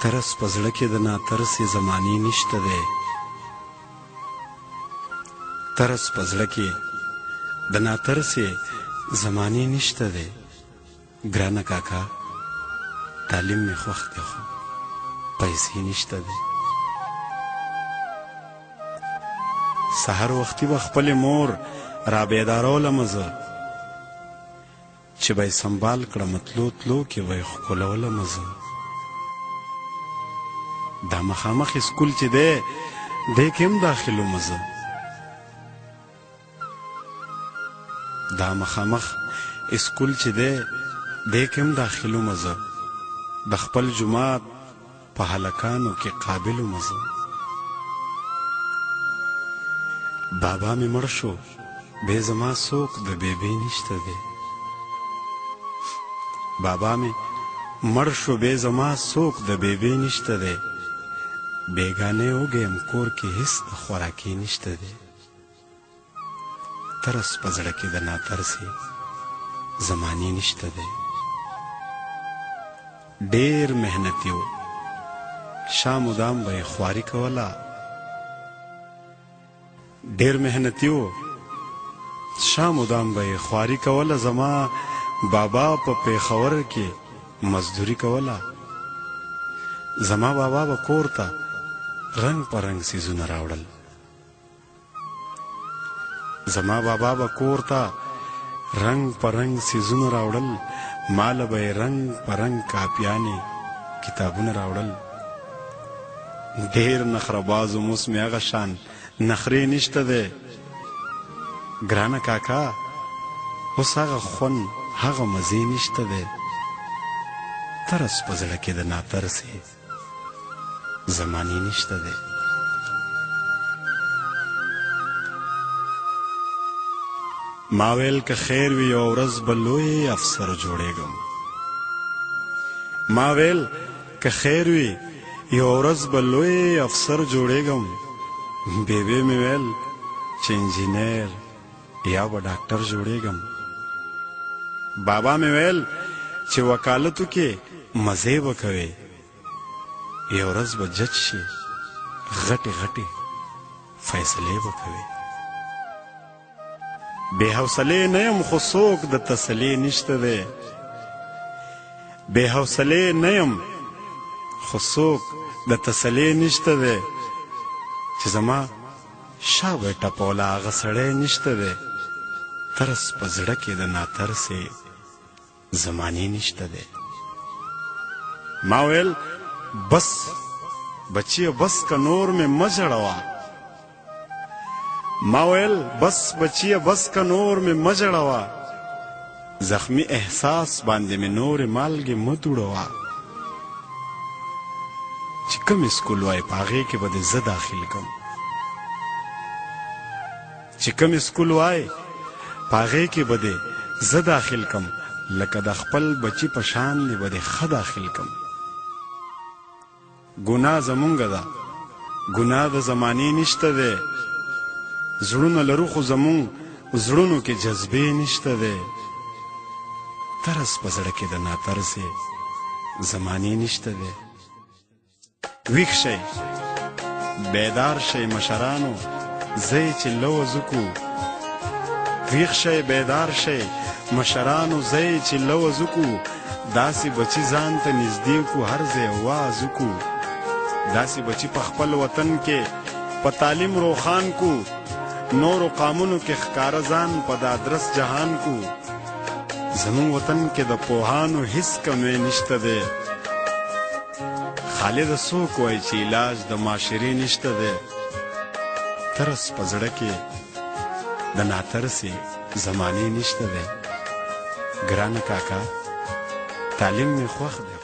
ترس په زړه کې د ناترسې زمانې نشته دی ترس په زړه کې د ناترسې زمانې نشته دی ګرانه کاکا تعلیم مې خوښ دی خو پیسې نشته دی سحر وختي به خپلې مور را بیدارولم زه چې به یې سنبال کړم تلو تلو کې به یې ښکلولم زه دا مخامخ اسکول چې دی دی کې هم داخلوم زه دا مخامخ اسکول چې دی دی کې هم داخلوم زه د خپل جماعت په هلکانو کې قابلوم زه بابا مې مړ شو بې زما څوک د بیبي نشته دی بابا مې مړ شو بې زما څوک د بیبي نشته دی بیگانې وګیم کور کې هیڅ د خوراکي نشته دی ترس په زړه کې د ناترسې زمانې نشته دی ډېر محنتي و شام و دام به یې خواري کوله ډېر محنتي و شام و دام به یې خواري کوله زما بابا په پیښور کې مزدوري کوله زما بابا به کور ته رنگ په رنگ سیزونه راوړل زما بابا به کور ته رنگ په رنگ سیزونه راوړل ماله به یې رنگ په رنگ کاپیانې کتابونه راوړل ډېر نخره باز و اوس مې هغه شان نخرې نشته دی ګرانه کاکا اوس هغه خوند هغه مزې نشته دی ترس په زړه کې د ناترسې زمانې نشته دی ما ویل که خیر وي یو ورځ به لوی افسر جوړېږم ما ویل که خیر وي یو ورځ به لوی افسر جوړېږم بیبي مې ویل چې انجینر یا به ډاکټر جوړېږم بابا مې ویل چې وکالتو کې مزې به کوې یو ورځ به جج شي غټې غټې فیصلې به کوې بې حوصلې نه یم خو څوک د تسلې نشته دی بې حوصلې نه یم خو څوک د تسلې نشته دی چې زما شا به ټپوله هغه سړی نشته دی ترس په زړه کې د ناترسې زمانې نشته دی ما ویل بس بچیه بس که نور مې مه ژړوه ما ویل بس بچیه بس که نور مې مه ژړوه زخمی احساس باندې مې نورې مالګې مه دوړوه چې کوم اسکول وای په هغې کې به دې زه داخل کړم چې کوم اسکول وای په هغې کې به دې زه داخل کړم لکه د خپل بچي په شان دې به دې ښه داخل کړم ګناه زمونږ ده ګناه د زمانې نشته دی زړونه لرو خو زمونږ زړونو کې جذبې نشته دی ترس په زړه کې د ناترسې زمانې نشته دی ویښ شئ بیدار شئ مشرانو ځئ چې لوز وکړو ویښ شئ بیدار شئ مشرانو ځئ چې لوز وکړو داسې بچي ځان ته نږدې کړو هر ځای واز وکړو داسې بچي په خپل وطن کې په تعلیم روښان کو نورو قامونو کې ښکاره ځان په دادرس جهان کو زموږ وطن کې د پوهانو هیڅ کمی نشته دی خالد څوک وایي چې علاج د معاشرې نشته دی ترس په زړه کې د ناترسې زمانې نشته دی ګرانه کاکا تعلیم مې خوښ دی